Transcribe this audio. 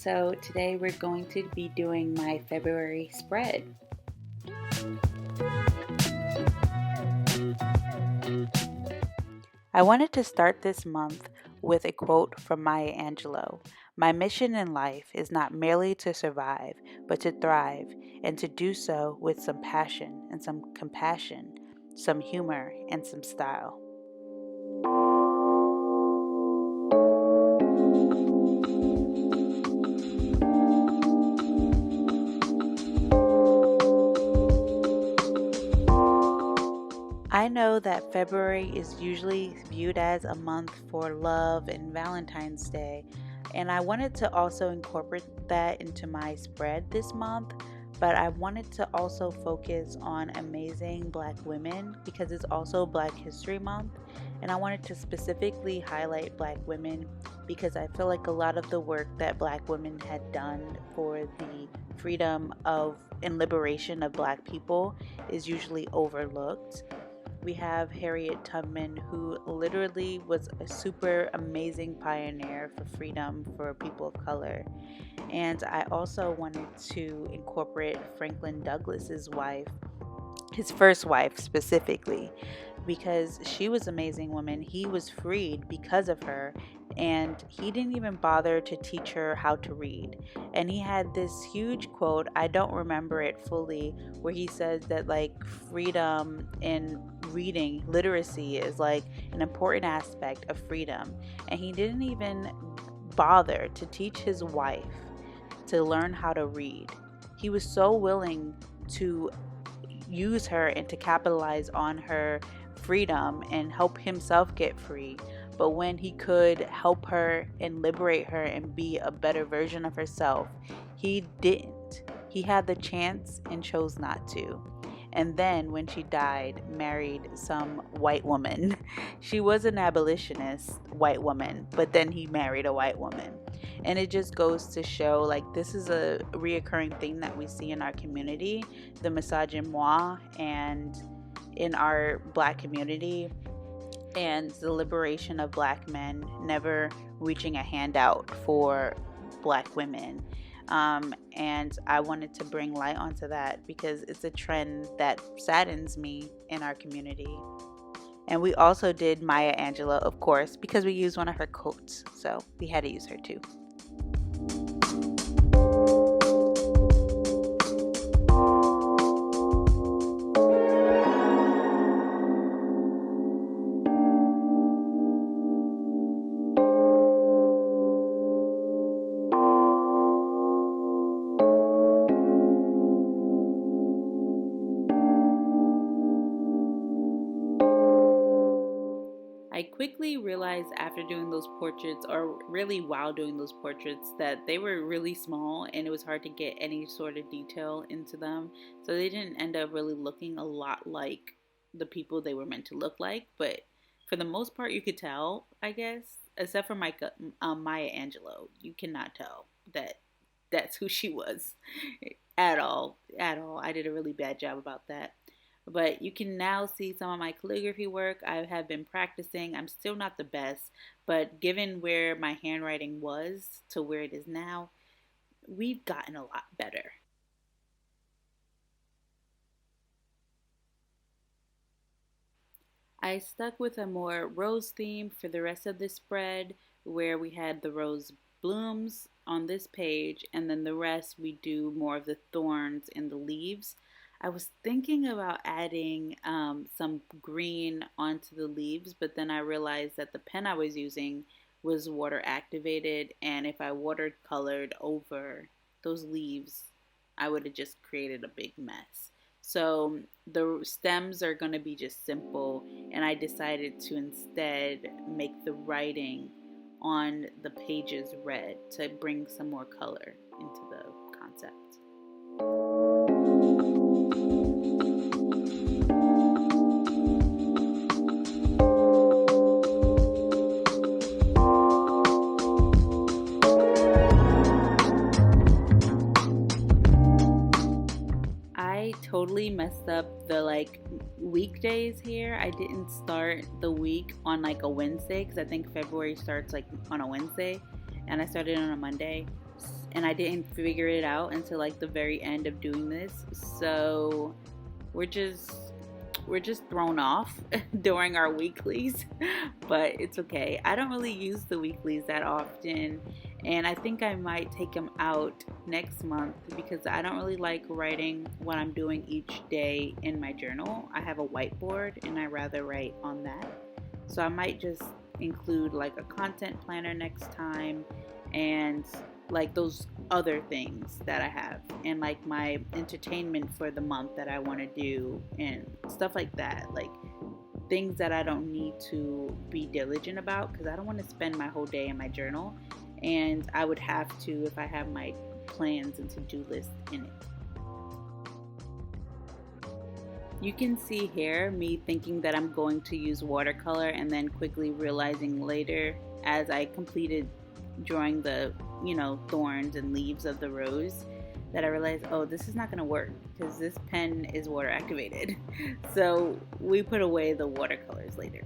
So today we're going to be doing my February spread. I wanted to start this month with a quote from Maya Angelou. My mission in life is not merely to survive, but to thrive, and to do so with some passion and some compassion, some humor and some style. I know that February is usually viewed as a month for love and Valentine's Day, and I wanted to also incorporate that into my spread this month, but I wanted to also focus on amazing Black women because it's also Black History Month, and I wanted to specifically highlight Black women because I feel like a lot of the work that Black women had done for the freedom of and liberation of Black people is usually overlooked. We have Harriet Tubman, who literally was a super amazing pioneer for freedom for people of color. And I also wanted to incorporate Franklin Douglas's wife, his first wife specifically, because she was an amazing woman. He was freed because of her, and he didn't even bother to teach her how to read. And he had this huge quote, I don't remember it fully, where he says that like freedom in reading literacy is like an important aspect of freedom. And he didn't even bother to teach his wife to learn how to read. He was so willing to use her and to capitalize on her freedom and help himself get free. But when he could help her and liberate her and be a better version of herself, he didn't. He had the chance and chose not to. And then when she died, married some white woman. She was an abolitionist white woman, but then he married a white woman. And it just goes to show like this is a reoccurring thing that we see in our community, the misogynoir, and in our Black community, and the liberation of Black men never reaching a handout for Black women. And I wanted to bring light onto that because it's a trend that saddens me in our community. And we also did Maya Angelou, of course, because we used one of her quotes, so we had to use her too. I quickly realized after doing those portraits, or really while doing those portraits, that they were really small and it was hard to get any sort of detail into them. So they didn't end up really looking a lot like the people they were meant to look like. But for the most part, you could tell, I guess, except for Maya Angelou. You cannot tell that that's who she was at all. At all. I did a really bad job about that. But you can now see some of my calligraphy work. I have been practicing. I'm still not the best, but given where my handwriting was to where it is now, we've gotten a lot better. I stuck with a more rose theme for the rest of the spread, where we had the rose blooms on this page, and then the rest we do more of the thorns and the leaves. I was thinking about adding some green onto the leaves, but then I realized that the pen I was using was water activated, and if I watercolored over those leaves, I would have just created a big mess. So the stems are going to be just simple, and I decided to instead make the writing on the pages red to bring some more color into the concept. I totally messed up the weekdays here. I didn't start the week on like a Wednesday because I think February starts like on a Wednesday, and I started on a Monday. and I didn't figure it out until like the very end of doing this. So we're just we're just thrown off during our weeklies, but it's okay. I don't really use the weeklies that often, and I think I might take them out next month because I don't really like writing what I'm doing each day in my journal. I have a whiteboard and I rather write on that. So I might just include like a content planner next time, and like those other things that I have, and like my entertainment for the month that I want to do and stuff like that, like things that I don't need to be diligent about because I don't want to spend my whole day in my journal, and I would have to if I have my plans and to-do list in it. You can see here me thinking that I'm going to use watercolor and then quickly realizing later as I completed drawing the thorns and leaves of the rose that I realized, oh, this is not going to work because this pen is water activated. So we put away the watercolors later.